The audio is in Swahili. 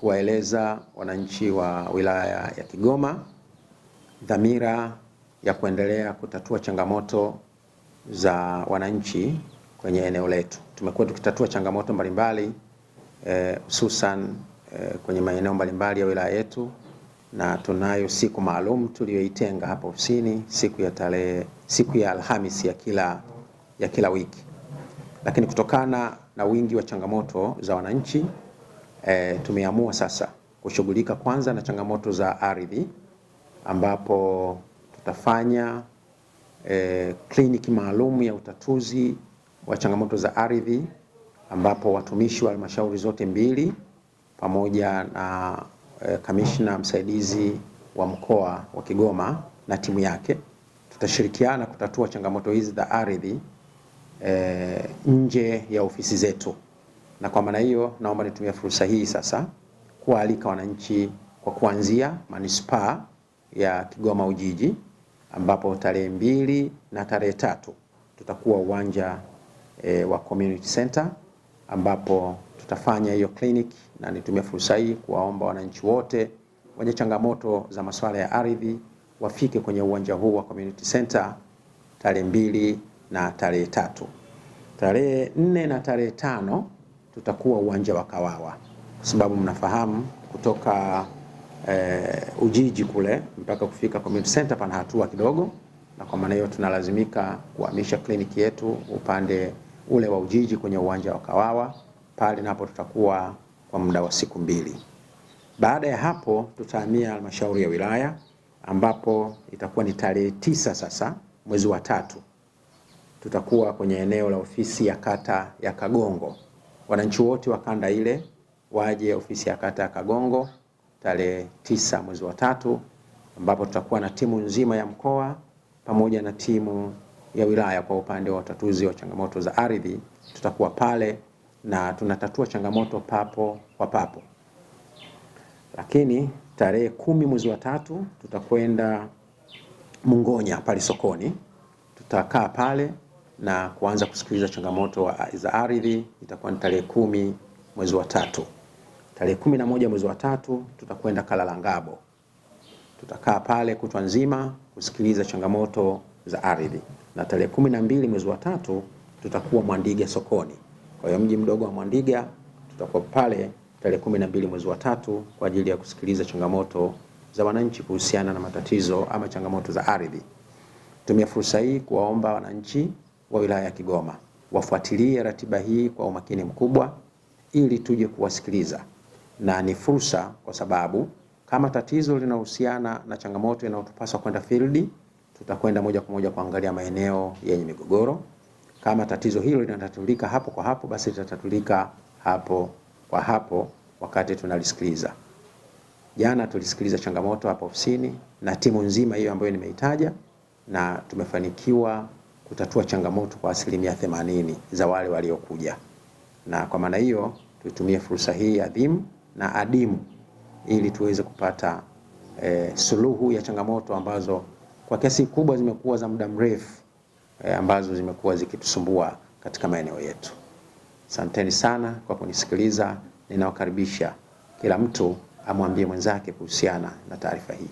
kuwaeleza wananchi wa wilaya ya Kigoma dhamira ya kuendelea kutatua changamoto za wananchi kwenye eneo letu. Tumekuwa tukitatua changamoto mbalimbali hususan kwenye maeneo mbalimbali ya wilaya yetu, na tunayo siku maalum tuliyoitenga hapa ofisini, siku ya Alhamisi ya kila wiki. Lakini kutokana na wingi wa changamoto za wananchi tumeamua sasa kushughulika kwanza na changamoto za ardhi, ambapo tutafanya kliniki maalum ya utatuzi wa changamoto za ardhi, ambapo watumishi wa halmashauri zote mbili pamoja na kamishna msaidizi wa mkoa wa Kigoma na timu yake tutashirikiana kutatua changamoto hizi za ardhi nje ya ofisi zetu. Na kwa maana hiyo, naomba nitumie fursa hii sasa kualika wananchi kwa kuanzia manispaa ya Kigoma Ujiji, ambapo tarehe 2 na tarehe 3 tutakuwa uwanja wa community center, ambapo tutafanya hiyo clinic, na nitumie fursa hii kuwaomba wananchi wote wenye changamoto za masuala ya ardhi wafike kwenye uwanja huu wa community center tarehe 2 na tarehe 3. Tarehe 4 na tarehe 5 tutakuwa uwanja wa Kawawa, kwa sababu mnafahamu kutoka Ujiji kule mpaka kufika community center pana hatua kidogo, na kwa maana hiyo tunalazimika kuhamisha kliniki yetu upande ule wa Ujiji kwenye uwanja wa Kawawa. Pale napo tutakuwa kwa muda wa siku 2. Baada ya hapo tutahamia halmashauri ya wilaya, ambapo itakuwa ni tarehe 9 sasa mwezi wa 3. Tutakuwa kwenye eneo la ofisi ya kata ya Kagongo. Wananchi wote wa kanda ile waje ofisi ya kata ya Kagongo tarehe 9 mwezi wa 3, ambapo tutakuwa na timu nzima ya mkoa pamoja na timu ya wilaya kwa upande wa utatuzi wa changamoto za ardhi. Tutakuwa pale na tunatatua changamoto papo kwa papo. Lakini tarehe 10 mwezi wa 3 tutakwenda Mungonya pale sokoni. Tutakaa pale na kuanza kusikiliza changamoto za ardhi. Itakuwa ni tarehe 10 mwezi wa 3. Tarehe 11 mwezi wa 3 tutakwenda Kalalangabo. Tutakaa pale kutwa nzima kusikiliza changamoto za ardhi. Na tarehe 12 mwezi wa 3 tutakuwa Mwandiga sokoni. Kwa hiyo mji mdogo wa Mwandiga tutakuwa pale tarehe 12 mwezi wa 3 kwa ajili ya kusikiliza changamoto za wananchi kuhusiana na matatizo ama changamoto za ardhi. Tumia fursa hii kuwaomba wananchi wa wilaya ya Kigoma wafuatilie ratiba hii kwa umakini mkubwa ili tuje kuwasikiliza. Na ni fursa kwa sababu kama tatizo linahusiana na changamoto inayotupaswa kwenda field, tutakwenda moja kwa moja kuangalia maeneo yenye migogoro. Kama tatizo hilo linatatulika hapo kwa hapo, basi litatatulika hapo kwa hapo wakati tunalisikiliza. Jana tulisikiliza changamoto hapo ofisini na timu nzima hiyo ambayo nimeitaja, na tumefanikiwa kutatua changamoto kwa 80% za wale waliokuja. Na kwa maana hiyo tutumie fursa hii adhimu na adimu ili tuweze kupata suluhu ya changamoto ambazo kwa kiasi kubwa zimekuwa za muda mrefu, ambazo zimekuwa zikitusumbua katika maeneo yetu. Asanteni sana kwa kunisikiliza. Ninawakaribisha kila mtu amwambie mwenzake kuhusiana na taarifa hii.